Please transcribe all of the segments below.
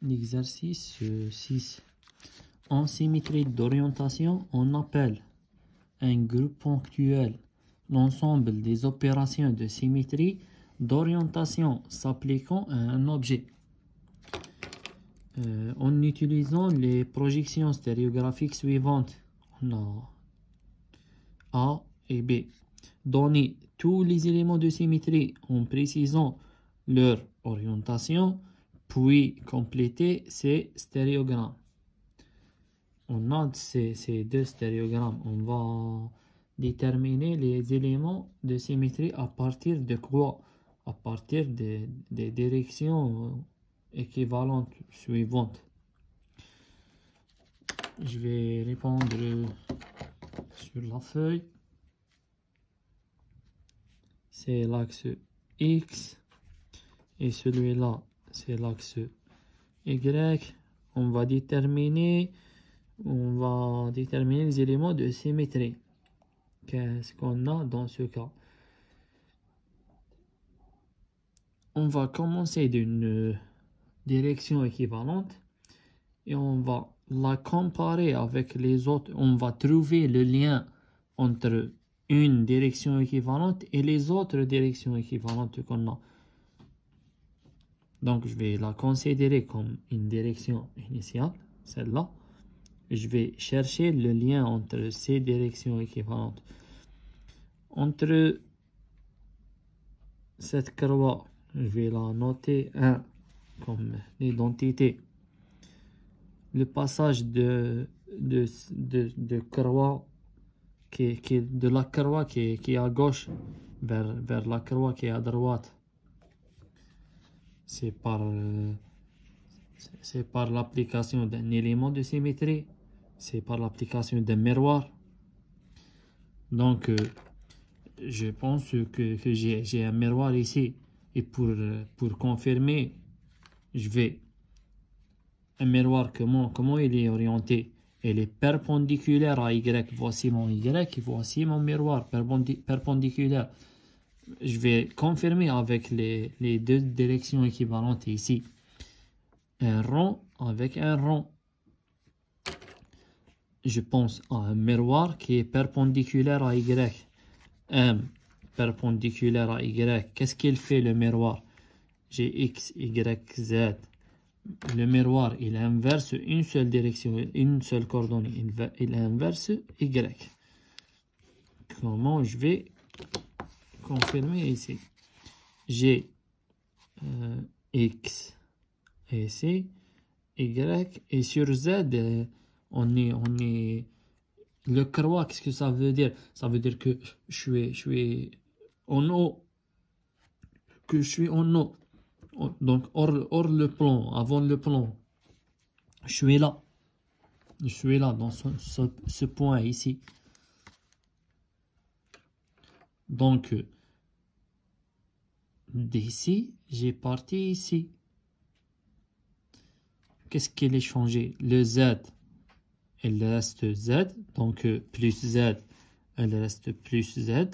L'exercice 6. En symétrie d'orientation, on appelle un groupe ponctuel l'ensemble des opérations de symétrie d'orientation s'appliquant à un objet. En utilisant les projections stéréographiques suivantes, on a A et B. Donner tous les éléments de symétrie en précisant leur orientation, puis compléter ces stéréogrammes. On a ces deux stéréogrammes. On va déterminer les éléments de symétrie à partir de quoi? À partir des directions équivalentes suivantes. Je vais répondre sur la feuille. C'est l'axe X et celui-là c'est l'axe Y. On va déterminer les éléments de symétrie. Qu'est-ce qu'on a dans ce cas? On va commencer d'une direction équivalente et on va la comparer avec les autres. On va trouver le lien entre une direction équivalente et les autres directions équivalentes qu'on a. Donc je vais la considérer comme une direction initiale, celle-là. Je vais chercher le lien entre ces directions équivalentes. Entre cette croix, je vais la noter 1 comme l'identité. Le passage de croix de la croix qui est à gauche vers la croix qui est à droite, c'est par l'application d'un élément de symétrie, c'est par l'application d'un miroir. Donc je pense que j'ai un miroir ici, et pour confirmer, je vais un miroir, comment il est orienté? Il est perpendiculaire à Y. Voici mon Y et voici mon miroir perpendiculaire. Je vais confirmer avec les deux directions équivalentes ici. Un rond avec un rond. Je pense à un miroir qui est perpendiculaire à Y. M perpendiculaire à Y. Qu'est-ce qu'il fait le miroir? J'ai X, Y, Z. Le miroir, il inverse une seule direction, une seule coordonnée. Il inverse Y. Comment je vais confirmer ici? J'ai X ici, Y, et sur Z, on est le croix. Qu'est-ce que ça veut dire? Ça veut dire que je suis en haut, donc hors le plan, avant le plan. Je suis là dans ce point ici. Donc d'ici j'ai parti ici. Qu'est-ce qu'il est changé? Le Z, il reste Z, donc plus Z, il reste plus Z.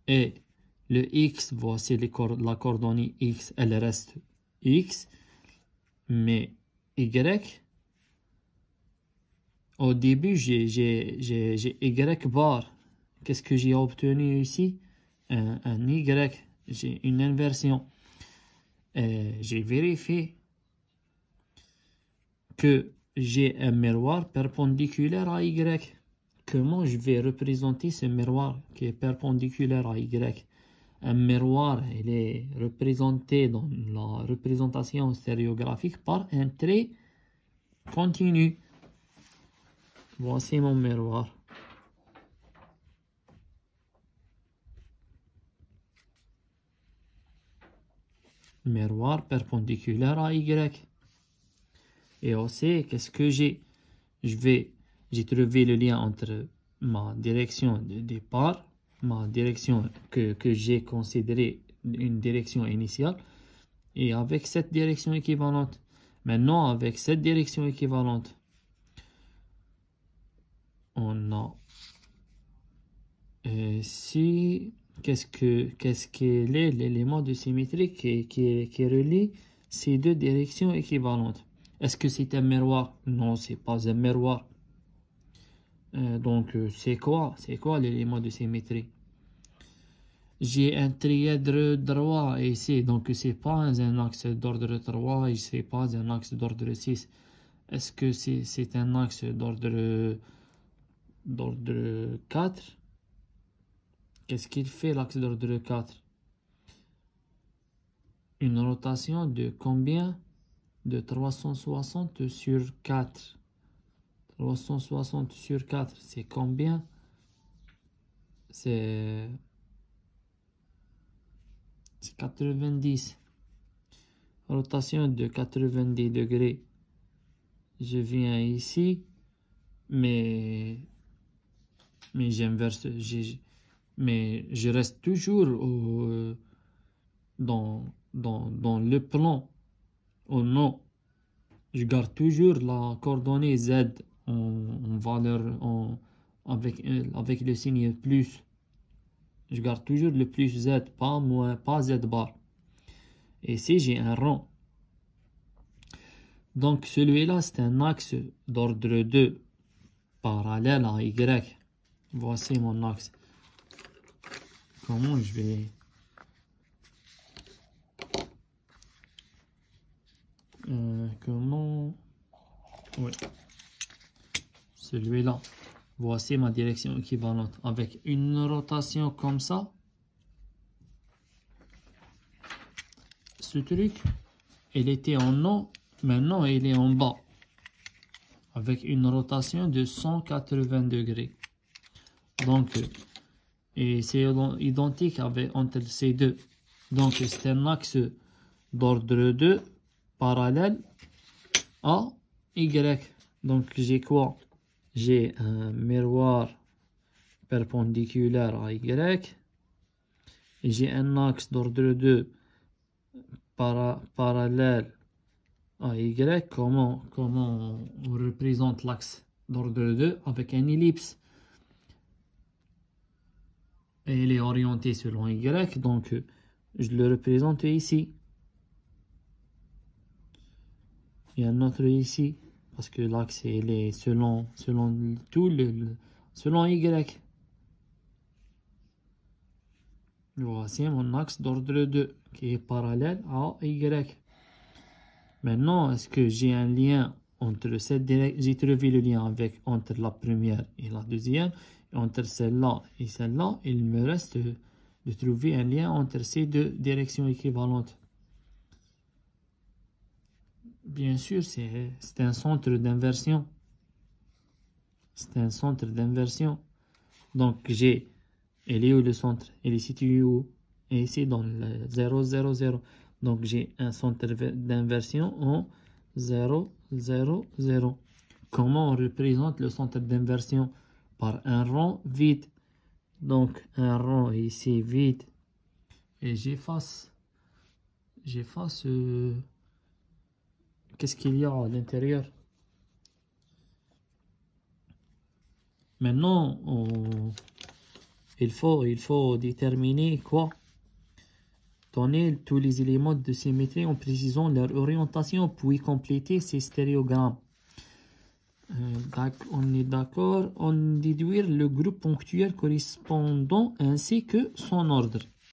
Et le X, voici la coordonnée X, elle reste X. Mais Y, au début, j'ai Y bar. Qu'est-ce que j'ai obtenu ici? Un Y. J'ai une inversion. J'ai vérifié que j'ai un miroir perpendiculaire à Y. Comment je vais représenter ce miroir qui est perpendiculaire à Y? Un miroir, il est représenté dans la représentation stéréographique par un trait continu. Voici mon miroir. Miroir perpendiculaire à Y. Et aussi, qu'est-ce que j'ai? J'ai trouvé le lien entre ma direction de départ, ma direction que j'ai considérée une direction initiale, et avec cette direction équivalente. Maintenant, avec cette direction équivalente, on a ici, qu'est-ce qu'il est l'élément de symétrie qui relie ces deux directions équivalentes. Est-ce que c'est un miroir? Non, c'est pas un miroir. Donc, c'est quoi? C'est quoi l'élément de symétrie? J'ai un trièdre droit ici, donc c'est pas un axe d'ordre 3 et c'est pas un axe d'ordre 6. Est-ce que c'est un axe d'ordre 4? Qu'est-ce qu'il fait l'axe d'ordre 4? Une rotation de combien? De 360 sur 4. 360 sur 4, c'est combien? C'est 90. Rotation de 90 degrés. Je viens ici, mais j'inverse. Mais je reste toujours dans le plan. Oh non, je garde toujours la coordonnée Z en valeur avec le signe plus. Je garde toujours le plus Z, pas moins, pas Z bar. Et ici, j'ai un rond. Donc, celui-là, c'est un axe d'ordre 2 parallèle à Y. Voici mon axe. Comment je vais... comment... Oui. Celui-là. Voici ma direction équivalente. Avec une rotation comme ça. Ce truc, il était en haut. Maintenant, il est en bas. Avec une rotation de 180 degrés. Donc, et c'est identique entre ces deux. Donc, c'est un axe d'ordre 2 parallèle à Y. Donc, j'ai quoi? J'ai un miroir perpendiculaire à Y. Et j'ai un axe d'ordre 2 parallèle à Y. Comment on représente l'axe d'ordre 2 avec une ellipse? Et il est orienté selon Y, donc je le représente ici. Il y a un autre ici, parce que l'axe il est selon Y. Voici mon axe d'ordre 2 qui est parallèle à Y. Maintenant, est-ce que j'ai un lien entre cette direction? J'ai trouvé le lien entre la première et la deuxième. Et entre celle-là et celle-là, il me reste de trouver un lien entre ces deux directions équivalentes. Bien sûr, c'est un centre d'inversion. C'est un centre d'inversion. Donc, il est où le centre? Il est situé où? Et ici, dans le 0, 0, 0. Donc, j'ai un centre d'inversion en 0, 0, 0. Comment on représente le centre d'inversion? Par un rond vide. Donc, un rond ici vide. Et j'efface. Qu'est-ce qu'il y a à l'intérieur? Maintenant, il faut déterminer quoi? Donner tous les éléments de symétrie en précisant leur orientation, puis compléter ces stéréogrammes. On est d'accord. On déduire le groupe ponctuel correspondant ainsi que son ordre.